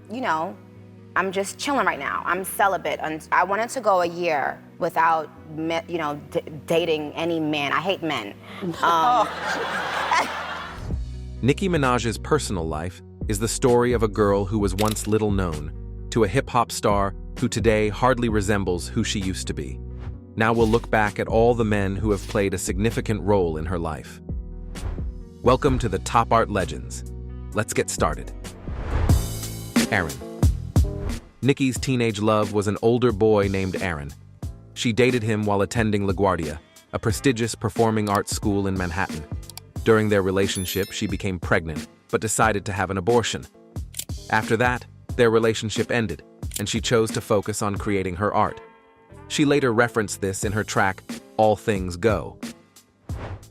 I'm just chilling right now. I'm celibate. And I wanted to go a year without, dating any man. I hate men. Nicki Minaj's personal life is the story of a girl who was once little known to a hip-hop star who today hardly resembles who she used to be. Now we'll look back at all the men who have played a significant role in her life. Welcome to the Top Art Legends. Let's get started. Aaron. Nicki's teenage love was an older boy named Aaron. She dated him while attending LaGuardia, a prestigious performing arts school in Manhattan. During their relationship, she became pregnant, but decided to have an abortion. After that, their relationship ended, and she chose to focus on creating her art. She later referenced this in her track, All Things Go.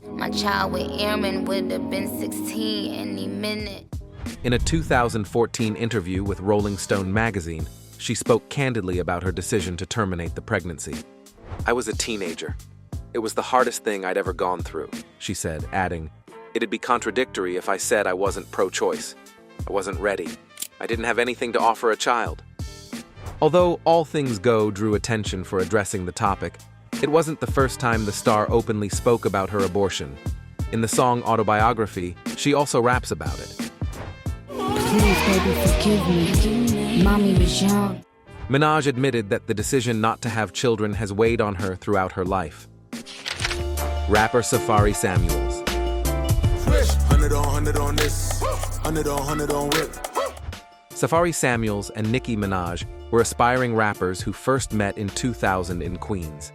My child with Aaron would have been 16 any minute. In a 2014 interview with Rolling Stone magazine, she spoke candidly about her decision to terminate the pregnancy. I was a teenager. It was the hardest thing I'd ever gone through, she said, adding, it'd be contradictory if I said I wasn't pro-choice. I wasn't ready. I didn't have anything to offer a child. Although All Things Go drew attention for addressing the topic, it wasn't the first time the star openly spoke about her abortion. In the song Autobiography, she also raps about it. Please, baby, forgive me. Mommy was young. Minaj admitted that the decision not to have children has weighed on her throughout her life. Rapper Safaree Samuels. $100 on this, $100 on whip. Safaree Samuels and Nicki Minaj were aspiring rappers who first met in 2000 in Queens.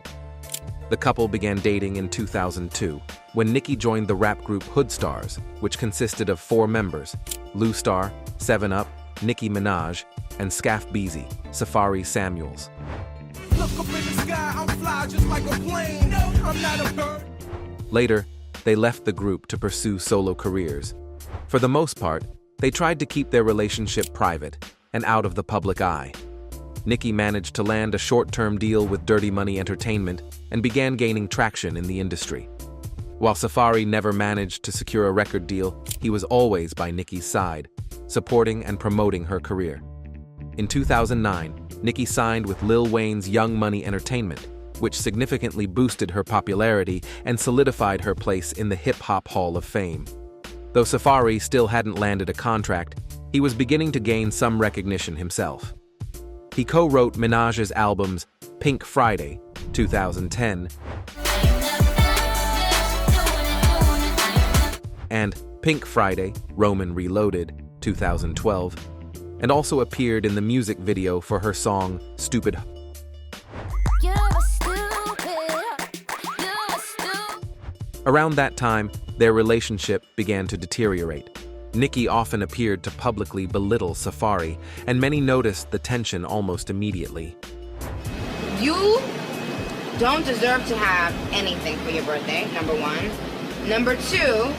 The couple began dating in 2002, when Nicki joined the rap group Hoodstars, which consisted of 4 members, Lou Star, 7 Up, Nicki Minaj, and Scaff Beezy, Safaree Samuels. Look up in the sky, I'm fly just like a plane. No, I'm not a bird. Later, they left the group to pursue solo careers. For the most part, they tried to keep their relationship private and out of the public eye. Nicki managed to land a short-term deal with Dirty Money Entertainment and began gaining traction in the industry. While Safaree never managed to secure a record deal, he was always by Nicki's side, supporting and promoting her career. In 2009, Nicki signed with Lil Wayne's Young Money Entertainment, which significantly boosted her popularity and solidified her place in the Hip-Hop Hall of Fame. Though Safaree still hadn't landed a contract, he was beginning to gain some recognition himself. He co-wrote Minaj's albums Pink Friday, 2010, and Pink Friday, Roman Reloaded, 2012, and also appeared in the music video for her song Stupid. Around that time, their relationship began to deteriorate. Nicki often appeared to publicly belittle Safaree, and many noticed the tension almost immediately. You don't deserve to have anything for your birthday, number 1. Number 2,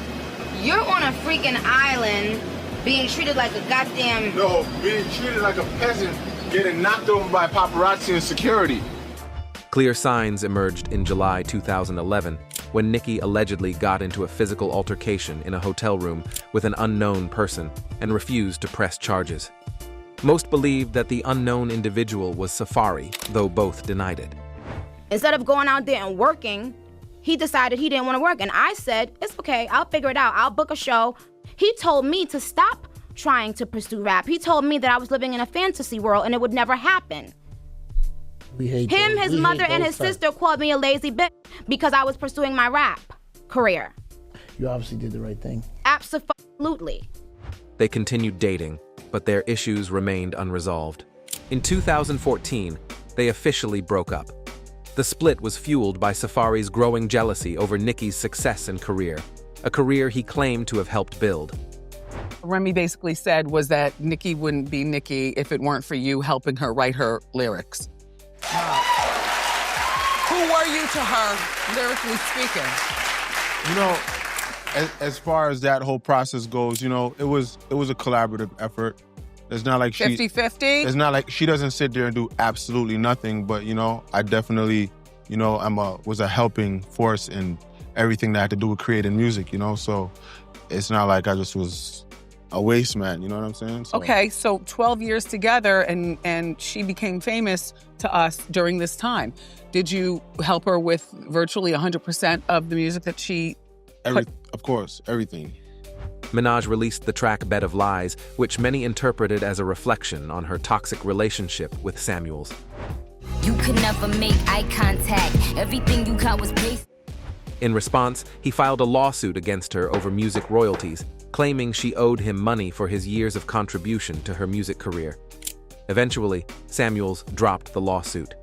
you're on a freaking island being treated like a goddamn... No, being treated like a peasant, getting knocked over by paparazzi and security. Clear signs emerged in July 2011 when Nicki allegedly got into a physical altercation in a hotel room with an unknown person and refused to press charges. Most believed that the unknown individual was Safaree, though both denied it. Instead of going out there and working, he decided he didn't want to work. And I said, it's okay, I'll figure it out. I'll book a show. He told me to stop trying to pursue rap. He told me that I was living in a fantasy world and it would never happen. His mother, and his sister called me a lazy bitch because I was pursuing my rap career. You obviously did the right thing. Absolutely. They continued dating, but their issues remained unresolved. In 2014, they officially broke up. The split was fueled by Safaree's growing jealousy over Nicki's success and career, a career he claimed to have helped build. Remy basically said was that Nicki wouldn't be Nicki if it weren't for you helping her write her lyrics. Who were you to her, lyrically speaking? You know, as far as that whole process goes, you know, it was a collaborative effort. It's not like 50-50? It's not like she doesn't sit there and do absolutely nothing, but, you know, I definitely, you know, was a helping force in everything that had to do with creating music, you know? So it's not like I just was a waste man, you know what I'm saying? So, Okay, so 12 years together, and she became famous to us during this time. Did you help her with virtually 100% of the music that she of course, everything. Minaj released the track Bed of Lies, which many interpreted as a reflection on her toxic relationship with Samuels. You could never make eye contact. Everything you got was based. In response, he filed a lawsuit against her over music royalties, claiming she owed him money for his years of contribution to her music career. Eventually, Samuels dropped the lawsuit.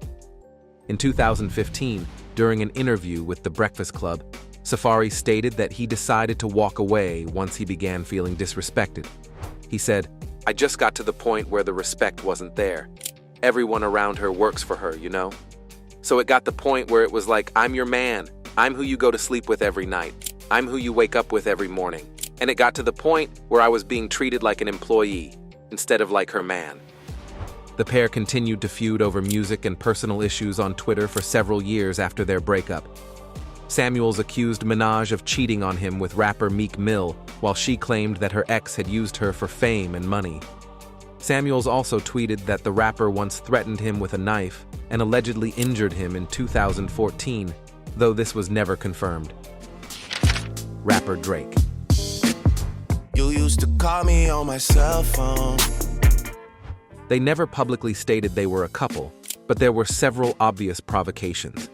In 2015, during an interview with The Breakfast Club, Safaree stated that he decided to walk away once he began feeling disrespected. He said, "I just got to the point where the respect wasn't there. Everyone around her works for her, you know? So it got the point where it was like, I'm your man. I'm who you go to sleep with every night. I'm who you wake up with every morning. And it got to the point where I was being treated like an employee instead of like her man." The pair continued to feud over music and personal issues on Twitter for several years after their breakup. Samuels accused Minaj of cheating on him with rapper Meek Mill, while she claimed that her ex had used her for fame and money. Samuels also tweeted that the rapper once threatened him with a knife and allegedly injured him in 2014, though this was never confirmed. Rapper Drake. You used to call me on my cell phone. They never publicly stated they were a couple, but there were several obvious provocations.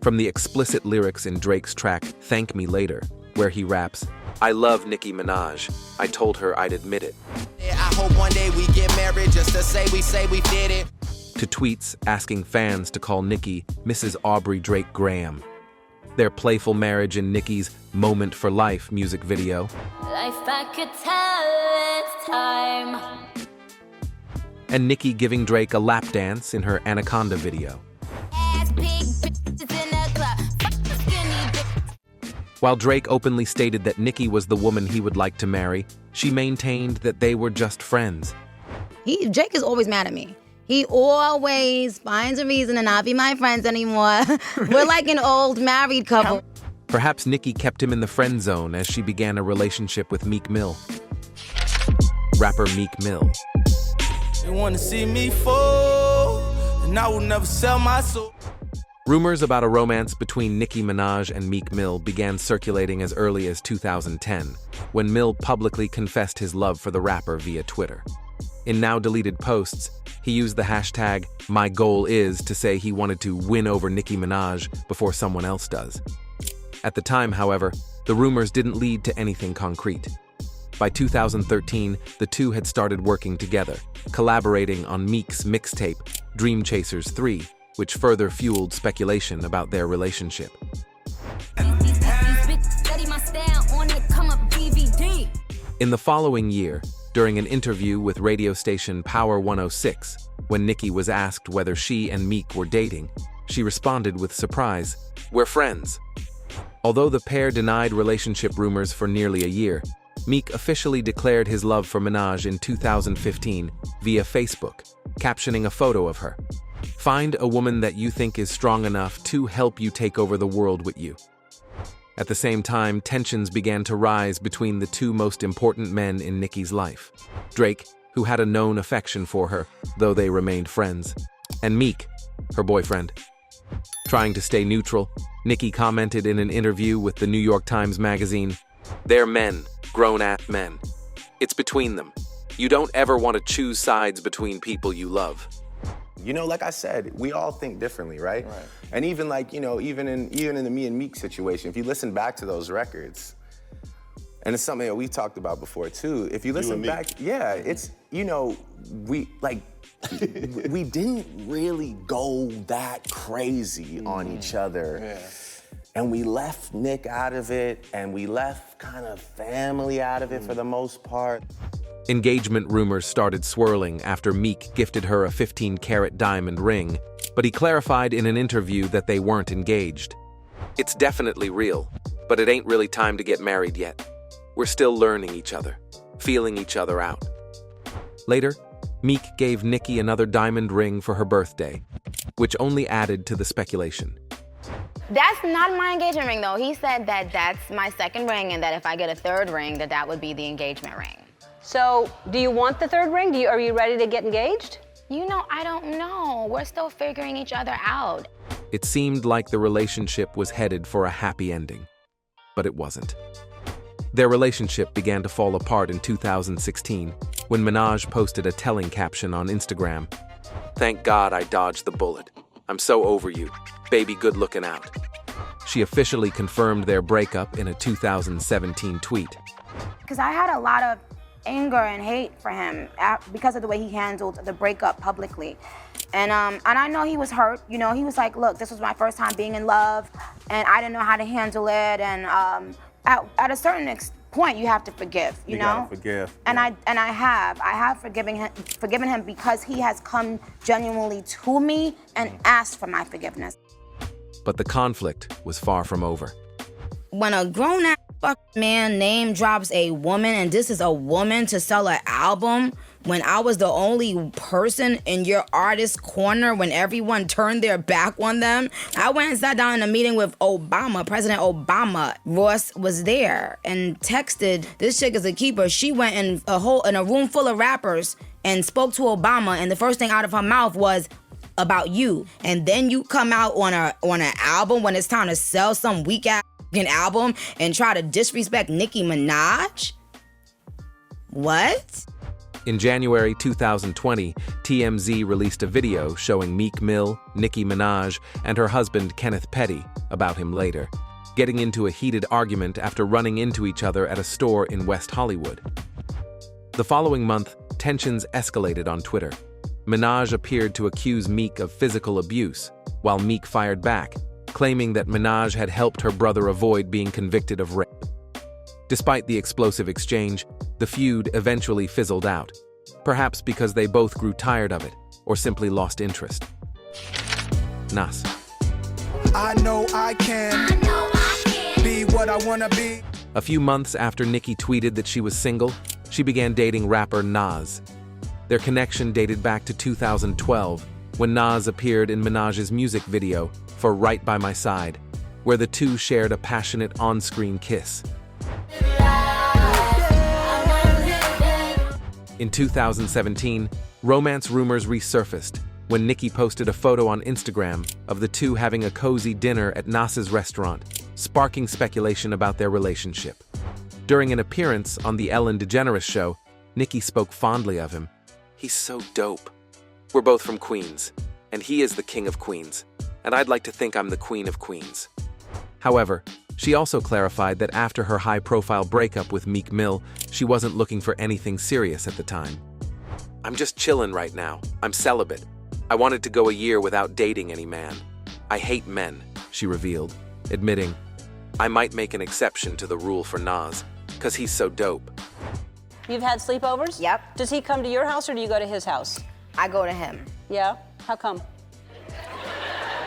From the explicit lyrics in Drake's track Thank Me Later, where he raps, "I love Nicki Minaj. I told her I'd admit it." I hope one day we get married just to say we did it. To tweets asking fans to call Nicki Mrs. Aubrey Drake Graham. Their playful marriage in Nicki's Moment for Life music video. Life I could tell it's time. And Nicki giving Drake a lap dance in her Anaconda video. Ass big bitches in the club. Fuck the skinny bitch. While Drake openly stated that Nicki was the woman he would like to marry, she maintained that they were just friends. Jake is always mad at me. He always finds a reason to not be my friends anymore. We're like an old married couple. Perhaps Nicki kept him in the friend zone as she began a relationship with Meek Mill. Rapper Meek Mill. They want to see me fall, and I will never sell my soul. Rumors about a romance between Nicki Minaj and Meek Mill began circulating as early as 2010, when Mill publicly confessed his love for the rapper via Twitter. In now-deleted posts, he used the hashtag #MyGoalIs to say he wanted to win over Nicki Minaj before someone else does. At the time, however, the rumors didn't lead to anything concrete. By 2013, the two had started working together, collaborating on Meek's mixtape, Dream Chasers 3, which further fueled speculation about their relationship. In the following year, during an interview with radio station Power 106, when Nicki was asked whether she and Meek were dating, she responded with surprise, "We're friends." Although the pair denied relationship rumors for nearly a year, Meek officially declared his love for Minaj in 2015 via Facebook, captioning a photo of her. "Find a woman that you think is strong enough to help you take over the world with you." At the same time, tensions began to rise between the two most important men in Nicki's life. Drake, who had a known affection for her, though they remained friends, and Meek, her boyfriend. Trying to stay neutral, Nicki commented in an interview with the New York Times Magazine, "They're men, grown-ass men. It's between them. You don't ever want to choose sides between people you love." You know, like I said, we all think differently, right? And even like, you know, even in the me and Meek situation, if you listen back to those records, and it's something that we talked about before too, if you listen back, yeah, it's, you know, we didn't really go that crazy on each other. Yeah. And we left Nick out of it, and we left kind of family out of it for the most part. Engagement rumors started swirling after Meek gifted her a 15-carat diamond ring, but he clarified in an interview that they weren't engaged. "It's definitely real, but it ain't really time to get married yet. We're still learning each other, feeling each other out." Later, Meek gave Nicki another diamond ring for her birthday, which only added to the speculation. That's not my engagement ring, though. He said that that's my second ring and that if I get a third ring, that would be the engagement ring. So, do you want the third ring? Are you ready to get engaged? You know, I don't know. We're still figuring each other out. It seemed like the relationship was headed for a happy ending, but it wasn't. Their relationship began to fall apart in 2016 when Minaj posted a telling caption on Instagram. "Thank God I dodged the bullet. I'm so over you. Baby, good looking out." She officially confirmed their breakup in a 2017 tweet. Because I had a lot of anger and hate for him because of the way he handled the breakup publicly. And I know he was hurt. You know, he was like, look, this was my first time being in love, and I didn't know how to handle it. And at a certain point, you have to forgive, you know? Gotta forgive. And I have forgiven him because he has come genuinely to me and asked for my forgiveness. But the conflict was far from over. When a grown-ass man name drops a woman, and this is a woman to sell an album, when I was the only person in your artist corner when everyone turned their back on them, I went and sat down in a meeting with Obama, President Obama. Ross was there and texted, "This chick is a keeper." She went in a room full of rappers and spoke to Obama, and the first thing out of her mouth was about you. And then you come out on an album when it's time to sell some weak ass album and try to disrespect Nicki Minaj? What? In January 2020, TMZ released a video showing Meek Mill, Nicki Minaj, and her husband Kenneth Petty, about him later, getting into a heated argument after running into each other at a store in West Hollywood. The following month, tensions escalated on Twitter. Minaj appeared to accuse Meek of physical abuse, while Meek fired back, claiming that Minaj had helped her brother avoid being convicted of rape. Despite the explosive exchange, the feud eventually fizzled out, perhaps because they both grew tired of it or simply lost interest. Nas. I know I can be what I wanna be. A few months after Nicki tweeted that she was single, she began dating rapper Nas. Their connection dated back to 2012, when Nas appeared in Minaj's music video for Right By My Side, where the two shared a passionate on-screen kiss. In 2017, romance rumors resurfaced when Nicki posted a photo on Instagram of the two having a cozy dinner at Nas's restaurant, sparking speculation about their relationship. During an appearance on The Ellen DeGeneres Show, Nicki spoke fondly of him. "He's so dope. We're both from Queens, and he is the king of Queens, and I'd like to think I'm the queen of Queens." However, she also clarified that after her high-profile breakup with Meek Mill, she wasn't looking for anything serious at the time. "I'm just chillin' right now. I'm celibate. I wanted to go a year without dating any man. I hate men," she revealed, admitting, "I might make an exception to the rule for Nas, 'cause he's so dope." You've had sleepovers? Yep. Does he come to your house or do you go to his house? I go to him. Yeah? How come?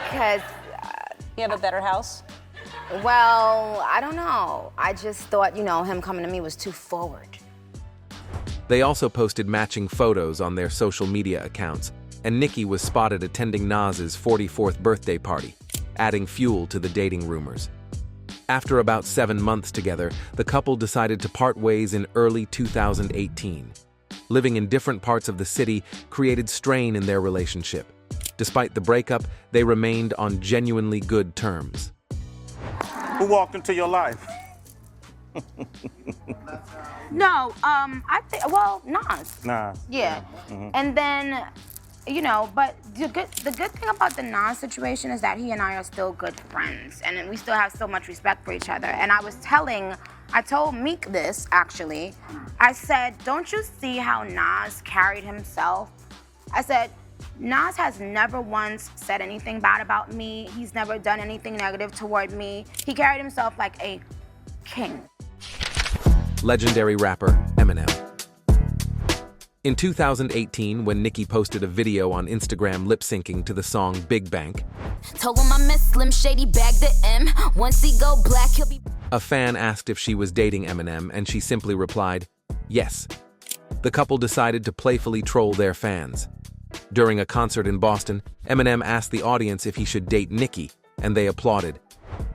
Because, You have a better house? well, I don't know. I just thought, him coming to me was too forward. They also posted matching photos on their social media accounts, and Nicki was spotted attending Nas's 44th birthday party, adding fuel to the dating rumors. After about 7 months together, the couple decided to part ways in early 2018. Living in different parts of the city created strain in their relationship. Despite the breakup, they remained on genuinely good terms. Who walked into your life? No, Nas. Nah. Yeah. And then, but the good thing about the Nas situation is that he and I are still good friends, and we still have so much respect for each other. And I told Meek this, actually. I said, don't you see how Nas carried himself? I said, Nas has never once said anything bad about me. He's never done anything negative toward me. He carried himself like a king. Legendary rapper Eminem. In 2018, when Nicki posted a video on Instagram lip-syncing to the song Big Bank, Told him I miss Slim Shady, bag the M. Once he go black, he'll be... a fan asked if she was dating Eminem, and she simply replied, yes. The couple decided to playfully troll their fans. During a concert in Boston, Eminem asked the audience if he should date Nicki, and they applauded.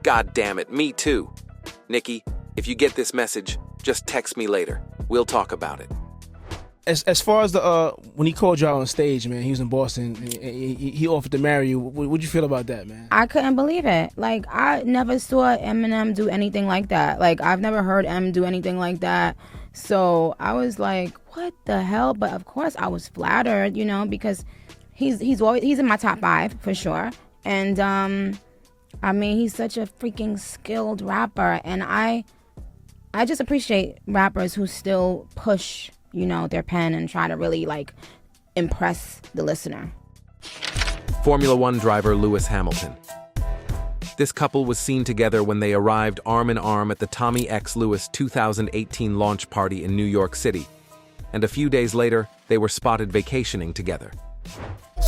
God damn it, me too. Nicki, if you get this message, just text me later. We'll talk about it. As far as the when he called you out on stage, man, he was in Boston. He offered to marry you. What'd you feel about that, man? I couldn't believe it. Like, I never saw Eminem do anything like that. Like, I've never heard M do anything like that. So I was like, what the hell? But of course I was flattered, you know, because he's in my top 5 for sure. And I mean, he's such a freaking skilled rapper, and I just appreciate rappers who still push, you know, their pen and try to really like impress the listener. Formula One driver Lewis Hamilton. This couple was seen together when they arrived arm in arm at the Tommy X Lewis 2018 launch party in New York City. And a few days later, they were spotted vacationing together.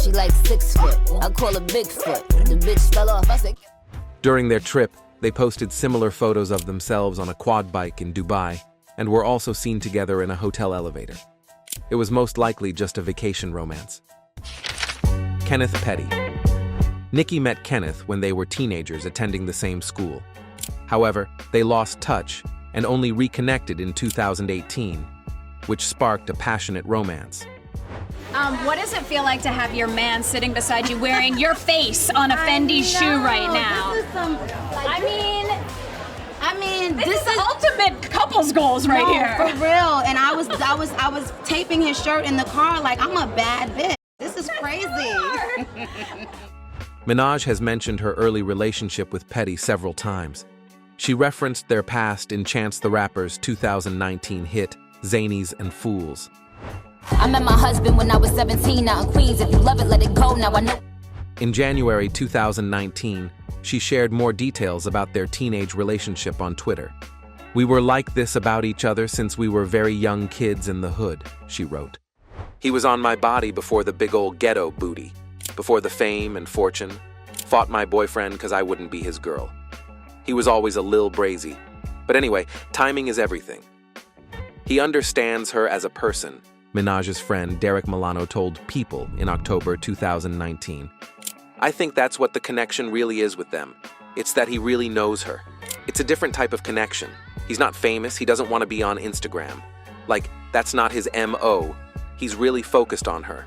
She like 6 foot, I call her Bigfoot. The bitch fell off, I said. During their trip, they posted similar photos of themselves on a quad bike in Dubai and were also seen together in a hotel elevator. It was most likely just a vacation romance. Kenneth Petty. Nicki met Kenneth when they were teenagers attending the same school. However, they lost touch and only reconnected in 2018, which sparked a passionate romance. What does it feel like to have your man sitting beside you wearing your face on a Fendi shoe right now? This is some, I mean, this is ultimate couples goals right here. For real. And I was taping his shirt in the car like, I'm a bad bitch. This is crazy. Minaj has mentioned her early relationship with Petty several times. She referenced their past in Chance the Rapper's 2019 hit, Zanies and Fools. I met my husband when I was 17 out in Queens. If you love it, let it go. Now I know. In January 2019, she shared more details about their teenage relationship on Twitter. "We were like this about each other since we were very young kids in the hood," she wrote. "He was on my body before the big old ghetto booty, before the fame and fortune. Fought my boyfriend because I wouldn't be his girl. He was always a lil brazy. But anyway, timing is everything. He understands her as a person," Minaj's friend Derek Milano told People in October 2019. "I think that's what the connection really is with them. It's that he really knows her. It's a different type of connection. He's not famous, he doesn't want to be on Instagram. Like, that's not his MO. He's really focused on her."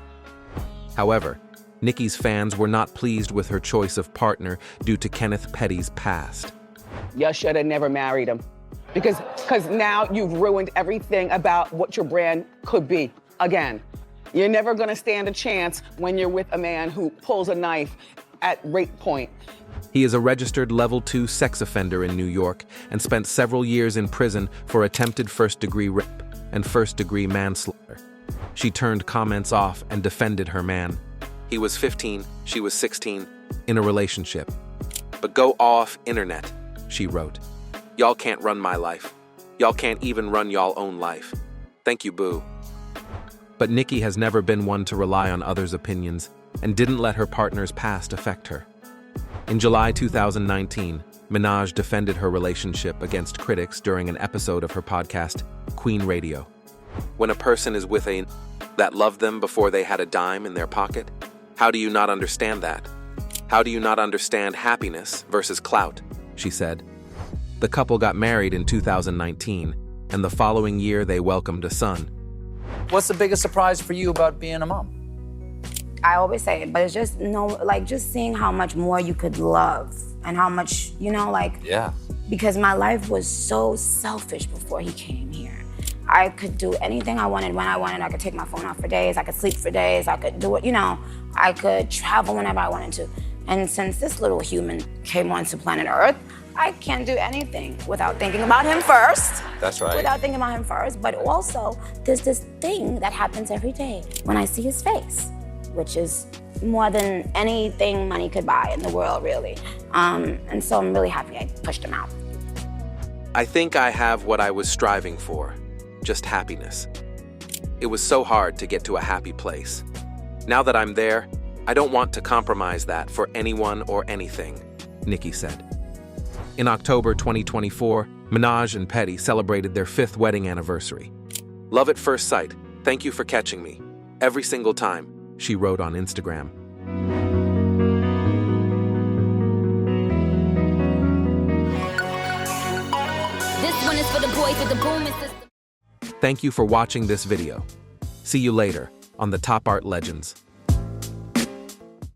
However, Nicki's fans were not pleased with her choice of partner due to Kenneth Petty's past. You should have never married him. Because now you've ruined everything about what your brand could be. Again, you're never gonna stand a chance when you're with a man who pulls a knife at rape point. He is a registered level 2 sex offender in New York and spent several years in prison for attempted first-degree rape and first-degree manslaughter. She turned comments off and defended her man. He was 15, she was 16, in a relationship. "But go off internet," she wrote. "Y'all can't run my life. Y'all can't even run y'all own life. Thank you, boo." But Nicki has never been one to rely on others' opinions and didn't let her partner's past affect her. In July 2019, Minaj defended her relationship against critics during an episode of her podcast, Queen Radio. When a person is with a that loved them before they had a dime in their pocket, how do you not understand that? How do you not understand happiness versus clout? She said. The couple got married in 2019, and the following year they welcomed a son. What's the biggest surprise for you about being a mom? I always say it, but it's just just seeing how much more you could love and how much, Yeah. Because my life was so selfish before he came here. I could do anything I wanted when I wanted. I could take my phone off for days. I could sleep for days. I could do it, I could travel whenever I wanted to. And since this little human came onto planet Earth, I can't do anything without thinking about him first. That's right. Without thinking about him first. But also, there's this thing that happens every day when I see his face, which is more than anything money could buy in the world, really. And so I'm really happy I pushed him out. I think I have what I was striving for, just happiness. It was so hard to get to a happy place. Now that I'm there, I don't want to compromise that for anyone or anything, Nicki said. In October 2024, Minaj and Petty celebrated their 5th wedding anniversary. "Love at first sight. Thank you for catching me. Every single time," she wrote on Instagram. This one is for the boys with the booming system. Thank you for watching this video. See you later on the Top Art Legends.